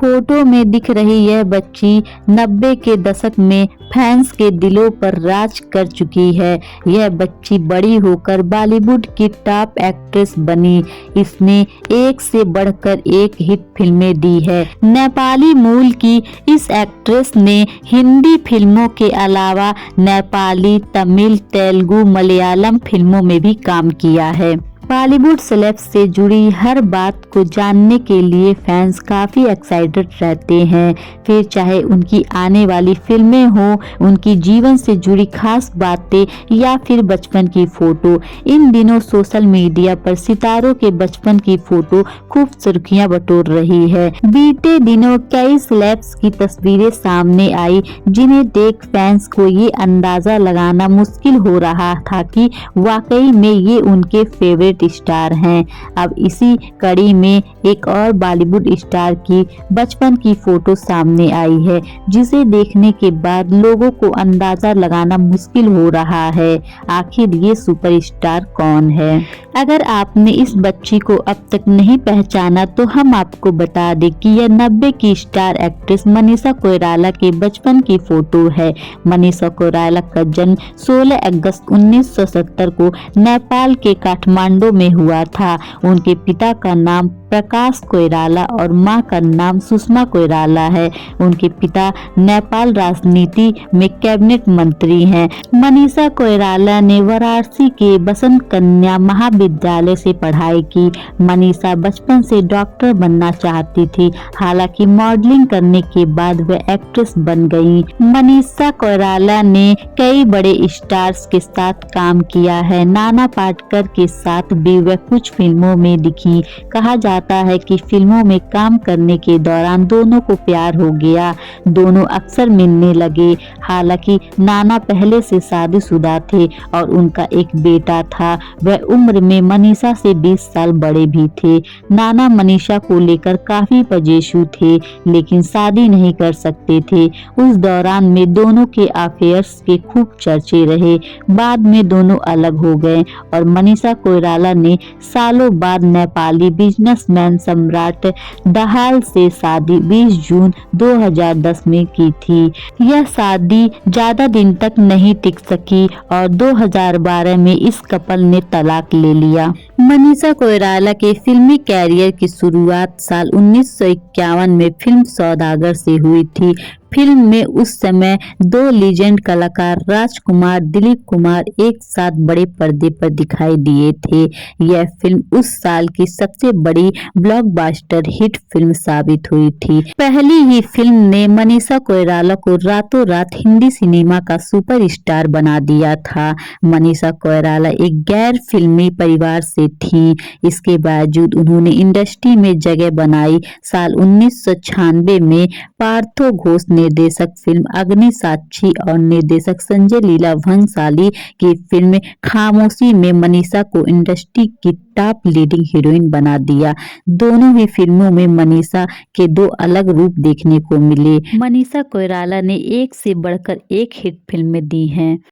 Photo में दिख रही यह बच्ची 90 के दशक में फैंस के दिलों पर राज कर चुकी है। यह बच्ची बड़ी होकर बॉलीवुड की टॉप एक्ट्रेस बनी। इसने एक से बढ़कर एक हिट फिल्में दी है। नेपाली मूल की इस एक्ट्रेस ने हिंदी फिल्मों के अलावा नेपाली, तमिल, तेलुगु, मलयालम फिल्मों में भी काम किया है। बॉलीवुड सेलेब्स से जुड़ी हर बात को जानने के लिए फैंस काफ़ी एक्साइटेड रहते हैं। फिर चाहे उनकी आने वाली फिल्में हो, उनकी जीवन से जुड़ी खास बातें या फिर बचपन की फ़ोटो। इन दिनों सोशल मीडिया पर सितारों के बचपन की फ़ोटो खूब सुर्खियां बटोर रही है। बीते दिनों कई सेलेब्स की तस्वीरें सामने आई, जिन्हें देख फैंस को ये अंदाज़ा लगाना मुश्किल हो रहा था कि वाकई में ये उनके फेवरेट स्टार हैं। अब इसी कड़ी में एक और बॉलीवुड स्टार की बचपन की फोटो सामने आई है, जिसे देखने के बाद लोगों को अंदाजा लगाना मुश्किल हो रहा है आखिर ये सुपरस्टार कौन है। अगर आपने इस बच्ची को अब तक नहीं पहचाना तो हम आपको बता दें कि यह 90 की स्टार एक्ट्रेस मनीषा कोइराला के बचपन की फोटो है। मनीषा कोइराला का जन्म 16 अगस्त 1970 को नेपाल के काठमांडू में हुआ था। उनके पिता का नाम प्रकाश कोइराला और मां का नाम सुषमा कोइराला है। उनके पिता नेपाल राजनीति में कैबिनेट मंत्री हैं। मनीषा कोइराला ने वाराणसी के बसंत कन्या महाविद्यालय से पढ़ाई की। मनीषा बचपन से डॉक्टर बनना चाहती थी, हालांकि मॉडलिंग करने के बाद वह एक्ट्रेस बन गई। मनीषा कोइराला ने कई बड़े स्टार्स के साथ काम किया है। नाना पाटेकर के साथ भी वह कुछ फिल्मों में दिखी। कहा जाता है कि फिल्मों में काम करने के दौरान दोनों को प्यार हो गया। दोनों अक्सर मिलने लगे। हालांकि नाना पहले से शादीशुदा थे और उनका एक बेटा था। वह उम्र में मनीषा से 20 साल बड़े भी थे। नाना मनीषा को लेकर काफी पजेशु थे, लेकिन शादी नहीं कर सकते थे। उस दौरान में दोनों के अफेयर्स के खूब चर्चे रहे। बाद में दोनों अलग हो गए और मनीषा कोइराला ने सालों बाद नेपाली बिजनेसमैन सम्राट दाहाल से शादी 20 जून 2010 में की थी। यह शादी ज्यादा दिन तक नहीं टिक सकी और 2012 में इस कपल ने तलाक ले लिया। मनीषा कोइराला के फिल्मी कैरियर की शुरुआत साल 1951 में फिल्म सौदागर से हुई थी। फिल्म में उस समय दो लीजेंड कलाकार राजकुमार, दिलीप कुमार एक साथ बड़े पर्दे पर दिखाई दिए थे। यह फिल्म उस साल की सबसे बड़ी ब्लॉकबस्टर हिट फिल्म साबित हुई थी। पहली ही फिल्म ने मनीषा कोइराला को रातों रात हिंदी सिनेमा का सुपरस्टार बना दिया था। मनीषा कोइराला एक गैर फिल्मी परिवार से थी। इसके बावजूद उन्होंने इंडस्ट्री में जगह बनाई। साल 1996 में पार्थो घोष निर्देशक फिल्म अग्निसाक्षी और निर्देशक संजय लीला भंसाली की फिल्म खामोशी में मनीषा को इंडस्ट्री की टॉप लीडिंग हीरोइन बना दिया। दोनों ही फिल्मों में मनीषा के दो अलग रूप देखने को मिले। मनीषा कोइराला ने एक से बढ़कर एक हिट फिल्में दी हैं।